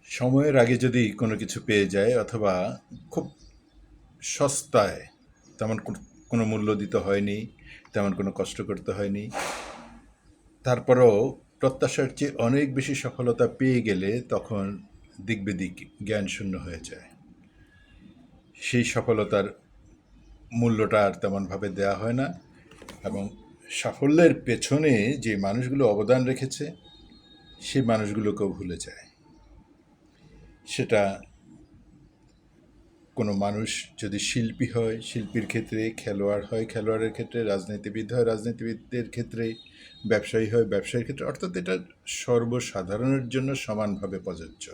সময়ের আগে যদি কোনো কিছু পেয়ে যায় অথবা খুব সস্তায়, তেমন কোনো মূল্য দিতে হয়নি, তেমন কোনো কষ্ট করতে হয়নি, তারপরেও প্রত্যাশার চেয়ে অনেক বেশি সফলতা পেয়ে গেলে তখন দিক বেদিক জ্ঞান শূন্য হয়ে যায়। সেই সফলতার মূল্যটা আর তেমনভাবে দেয়া হয় না, এবং সাফল্যের পেছনে যে মানুষগুলো অবদান রেখেছে সেই মানুষগুলোকেও ভুলে যায়। সেটা কোনো মানুষ যদি শিল্পী হয়, শিল্পীর ক্ষেত্রে; খেলোয়াড় হয়, খেলোয়াড়ের ক্ষেত্রে; রাজনীতিবিদ হয়, রাজনীতিবিদদের ক্ষেত্রে; ব্যবসায়ী হয়, ব্যবসায়ীর ক্ষেত্রে। অর্থাৎ এটা সর্বসাধারণের জন্য সমানভাবে প্রযোজ্য।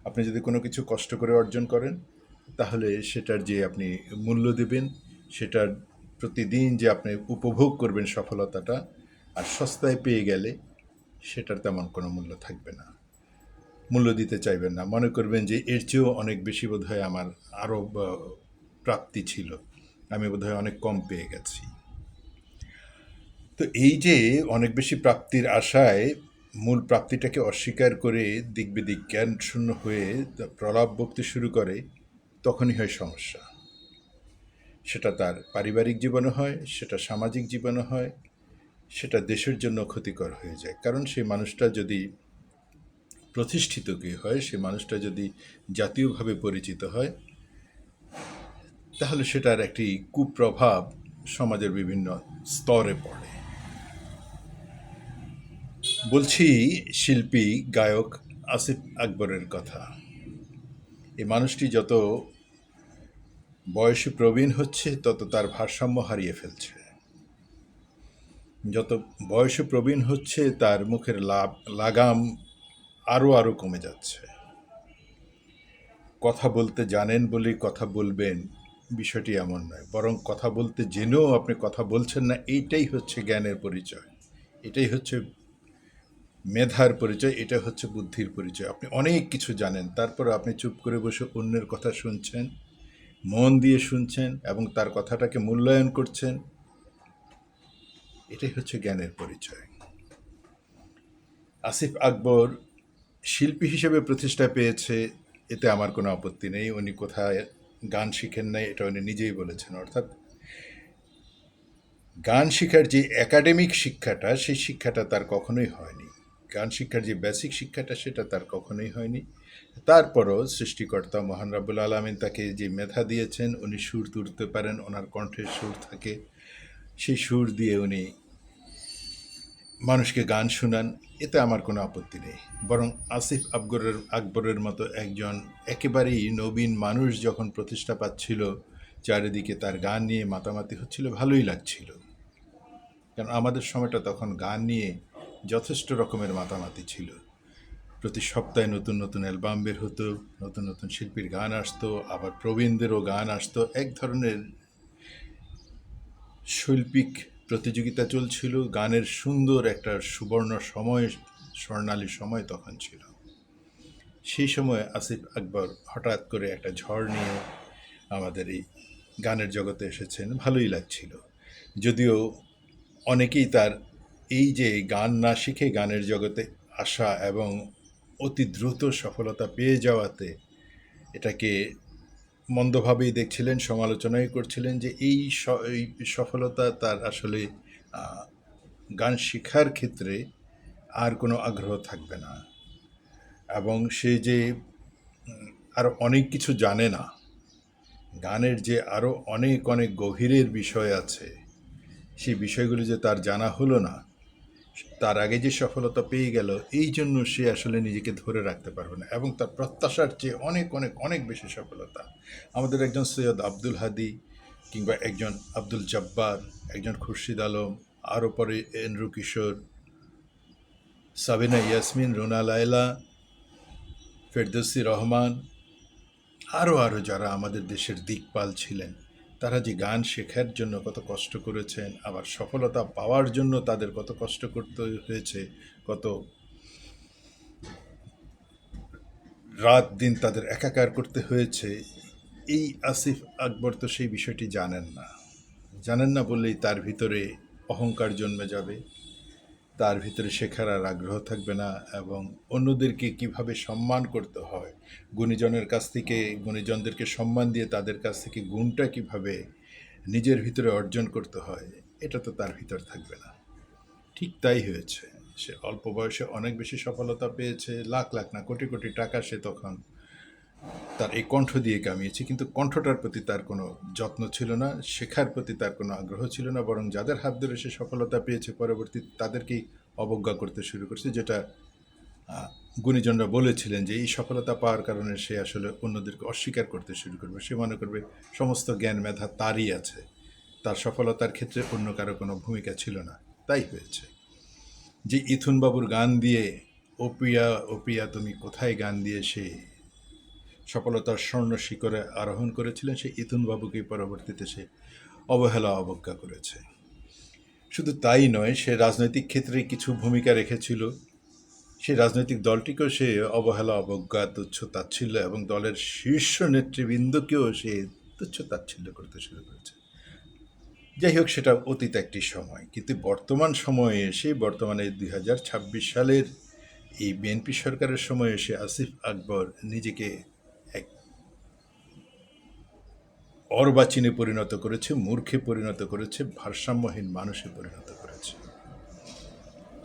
আপনি যদি কোনো কিছু কষ্ট করে অর্জন করেন, তাহলে সেটার যে আপনি মূল্য দেবেন, সেটার প্রতিদিন যে আপনি উপভোগ করবেন সফলতাটা, আর সস্তায় পেয়ে গেলে সেটার তেমন কোনো মূল্য থাকবে না। মূল্য দিতে চাইবেন না, মনে করবেন যে এর চেয়েও অনেক বেশি বোধহয় আমার আরও প্রাপ্তি ছিল, আমি বোধহয় অনেক কম পেয়ে গেছি। তো এই যে অনেক বেশি প্রাপ্তির আশায় মূল প্রাপ্তিটাকে অস্বীকার করে দিক বেদিক জ্ঞান শূন্য হয়ে প্রলাপ বকতে শুরু করে, তখনই হয় সমস্যা। সেটা তার পারিবারিক জীবনে হয়, সেটা সামাজিক জীবনে হয়, সেটা দেশের জন্য ক্ষতিকর হয়ে যায়। কারণ সেই মানুষটা যদি প্রতিষ্ঠিত কেউ হয়, সে মানুষটা যদি জাতীয়ভাবে পরিচিত হয়, তাহলে সেটার একটি কুপ্রভাব সমাজের বিভিন্ন স্তরে পড়ে। বলছি শিল্পী গায়ক আসিফ আকবরের কথা। এই মানুষটি যত বয়সে প্রবীণ হচ্ছে, তত তার ভারসাম্য হারিয়ে ফেলছে। যত বয়সে প্রবীণ হচ্ছে, তার মুখের লাগাম আরও কমে যাচ্ছে। কথা বলতে জানেন বলেই কথা বলবেন, বিষয়টি এমন নয়। বরং কথা বলতে জেনেও আপনি কথা বলছেন না, এইটাই হচ্ছে জ্ঞানের পরিচয়, এটাই হচ্ছে মেধার পরিচয়, এটা হচ্ছে বুদ্ধির পরিচয়। আপনি অনেক কিছু জানেন, তারপর আপনি চুপ করে বসে অন্যের কথা শুনছেন, মন দিয়ে শুনছেন এবং তার কথাটাকে মূল্যায়ন করছেন, এটাই হচ্ছে জ্ঞানের পরিচয়। আসিফ আকবর শিল্পী হিসেবে প্রতিষ্ঠা পেয়েছে, এতে আমার কোনো আপত্তি নেই। উনি কোথায় গান শিখেন নাই, এটা উনি নিজেই বলেছেন। অর্থাৎ গান শেখার যে একাডেমিক শিক্ষাটা, সেই শিক্ষাটা তার কখনোই হয়নি। গান শিক্ষার যে বেসিক শিক্ষাটা, সেটা তার কখনোই হয়নি। তারপরও সৃষ্টিকর্তা মহান রাব্বুল আলামিন তাকে যে মেধা দিয়েছেন, উনি সুর তুলতে পারেন, ওনার কণ্ঠে সুর থাকে, সেই সুর দিয়ে উনি মানুষকে গান শোনান, এতে আমার কোনো আপত্তি নেই। বরং আসিফ আকবরের মতো একজন একেবারেই নবীন মানুষ যখন প্রতিষ্ঠা পাচ্ছিল, চারিদিকে তার গান নিয়ে মাতামাতি হচ্ছিল, ভালোই লাগছিল। কারণ আমাদের সময়টা তখন গান নিয়ে যথেষ্ট রকমের মাতামাতি ছিল। প্রতি সপ্তাহে নতুন নতুন অ্যালবাম বের হতো, নতুন নতুন শিল্পীর গান আসতো, আবার প্রবীণদেরও গান আসতো। এক ধরনের শৈল্পিক প্রতিযোগিতা চলছিল। গানের সুন্দর একটা সুবর্ণ সময়, স্বর্ণালী সময় তখন ছিল। সেই সময় আসিফ আকবর হঠাৎ করে একটা ঝড় নিয়ে আমাদের এই গানের জগতে এসেছেন, ভালোই লাগছিল। যদিও অনেকেই তার এই যে গান না শিখে গানের জগতে আসা এবং অতি দ্রুত সফলতা পেয়ে যাওয়াতে এটাকে মন্দভাবেই দেখছিলেন, সমালোচনাই করছিলেন যে এই সফলতা তার আসলে গান শেখার ক্ষেত্রে আর কোনো আগ্রহ থাকবে না, এবং সে যে আরও অনেক কিছু জানে না, গানের যে আরও অনেক অনেক গভীরের বিষয় আছে, সেই বিষয়গুলি যে তার জানা হলো না, তার আগে যে সফলতা পেয়ে গেল, এই জন্য সে আসলে নিজেকে ধরে রাখতে পারবে না, এবং তার প্রত্যাশার চেয়ে অনেক অনেক অনেক বেশি সফলতা। আমাদের একজন সৈয়দ আব্দুল হাদি, কিংবা একজন আব্দুল জব্বার, একজন খুরশিদ আলম, আরও পরে এন্ড্রু কিশোর, সাবিনা ইয়াসমিন, রুনা লায়লা, ফেরদৌসী রহমান, আরও যারা আমাদের দেশের দিকপাল ছিলেন, তারা যে গান শেখার জন্য কত কষ্ট করেছেন, আবার সফলতা পাওয়ার জন্য তাদের কত কষ্ট করতে হয়েছে, কত রাত দিন তাদের একাকার করতে হয়েছে, এই আসিফ আকবর তো সেই বিষয়টি জানেন না। জানেন না বললেই তার ভিতরে অহংকার জন্মে যাবে, তার ভিতরে শেখার আর আগ্রহ থাকবে না, এবং অন্যদেরকে কিভাবে সম্মান করতে হয়, গুণীজনের কাছ থেকে গুণীজনদেরকে সম্মান দিয়ে তাদের কাছ থেকে গুণটা কিভাবে নিজের ভিতরে অর্জন করতে হয়, এটা তো তার ভিতর থাকবে না। ঠিক তাই হয়েছে। সে অল্প বয়সে অনেক বেশি সফলতা পেয়েছে, লাখ লাখ না কোটি কোটি টাকা সে তখন তার এই কণ্ঠ দিয়ে কামিয়েছে, কিন্তু কণ্ঠটার প্রতি তার কোনো যত্ন ছিল না, শেখার প্রতি তার কোনো আগ্রহ ছিল না, বরং যাদের হাত ধরে সে সফলতা পেয়েছে পরবর্তী তাদেরকেই অবজ্ঞা করতে শুরু করছে, যেটা গুণীজনরা বলেছিলেন যে এই সফলতা পাওয়ার কারণে সে আসলে অন্যদেরকে অস্বীকার করতে শুরু করবে, সে মনে করবে সমস্ত জ্ঞান মেধা তারই আছে, তার সফলতার ক্ষেত্রে অন্য কারো কোনো ভূমিকা ছিল না। তাই হয়েছে যে ইথুন বাবুর গান দিয়ে ও প্রিয়া ও প্রিয়া তুমি কোথায় গান দিয়ে সে সফলতার স্বর্ণ শিখরে আরোহণ করেছিলেন, সেই ইথুন বাবুকে পরবর্তীতে সে অবহেলা অবজ্ঞা করেছে। শুধু তাই নয়, সে রাজনৈতিক ক্ষেত্রে কিছু ভূমিকা রেখেছিল, সেই রাজনৈতিক দলটিকেও সে অবহেলা অবজ্ঞা তুচ্ছ তাচ্ছিল্য এবং দলের শীর্ষ নেতৃবৃন্দকেও সে তুচ্ছ তাচ্ছিল্য করতে শুরু করেছে। যাই হোক, সেটা অতীত একটি সময়, কিন্তু বর্তমান সময়ে এসে বর্তমানে 2026 সালের এই বিএনপি সরকারের সময় এসে আসিফ আকবর নিজেকে এক অর্বাচীনে পরিণত করেছে, মূর্খে পরিণত করেছে, ভারসাম্যহীন মানুষে পরিণত করেছে।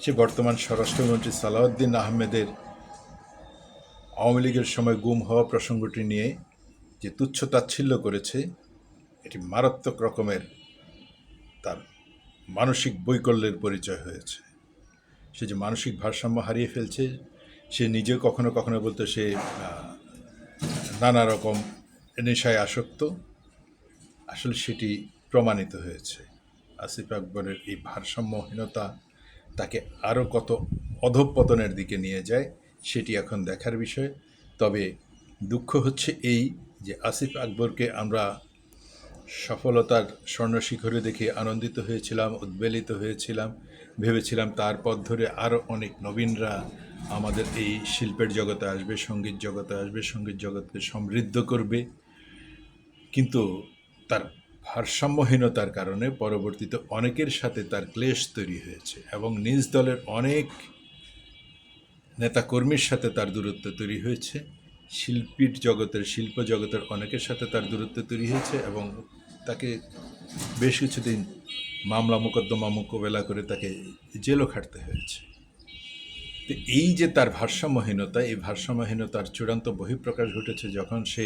সে বর্তমান স্বরাষ্ট্রমন্ত্রী সালাউদ্দিন আহমেদের আওয়ামী লীগের সময় গুম হওয়া প্রসঙ্গটি নিয়ে যে তুচ্ছ তাচ্ছিল্য করেছে, এটি মারাত্মক রকমের তার মানসিক বৈকল্যের পরিচয় হয়েছে। সে যে মানসিক ভারসাম্য হারিয়ে ফেলছে, সে নিজেও কখনো কখনো বলতো সে নানা রকম নেশায় আসক্ত, আসলে সেটি প্রমাণিত হয়েছে। আসিফ আকবরের এই ভারসাম্যহীনতা তাকে আরও কত অধঃপতনের দিকে নিয়ে যায়, সেটি এখন দেখার বিষয়। তবে দুঃখ হচ্ছে এই যে আসিফ আকবরকে আমরা সফলতার স্বর্ণশিখরে দেখে আনন্দিত হয়েছিলাম, উদ্বেলিত হয়েছিলাম, ভেবেছিলাম তার পথ ধরে আরও অনেক নবীনরা আমাদের এই শিল্পের জগতে আসবে, সঙ্গীত জগতে আসবে, সঙ্গীত জগৎকে সমৃদ্ধ করবে। কিন্তু তার ভারসাম্যহীনতার কারণে পরবর্তীতে অনেকের সাথে তার ক্লেশ তৈরি হয়েছে, এবং নিজ দলের অনেক নেতাকর্মীর সাথে তার দূরত্ব তৈরি হয়েছে, শিল্প জগতের অনেকের সাথে তার দূরত্ব তৈরি হয়েছে, এবং তাকে বেশ কিছুদিন মামলা মোকদ্দমা মোকাবেলা করে তাকে জেলও খাটতে হয়েছে। তো এই যে তার ভারসাম্যহীনতা, এই ভারসাম্যহীনতার চূড়ান্ত বহিঃপ্রকাশ ঘটেছে যখন সে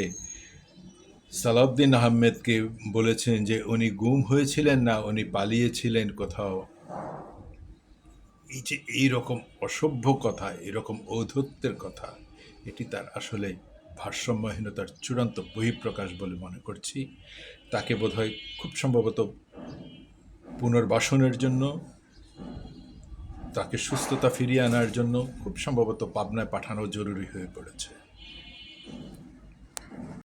সালাউদ্দিন আহমেদকে বলেছেন যে উনি গুম হয়েছিলেন না, উনি পালিয়েছিলেন কোথাও। এই যে এইরকম অসভ্য কথা, এরকম ঔদ্ধত্যের কথা, এটি তার আসলে ভারসাম্যহীনতার চূড়ান্ত বহিঃপ্রকাশ বলে মনে করছি। তাকে বোধহয় খুব সম্ভবত পুনর্বাসনের জন্য, তাকে সুস্থতা ফিরিয়ে আনার জন্য খুব সম্ভবত পাবনায় পাঠানো জরুরি হয়ে পড়েছে।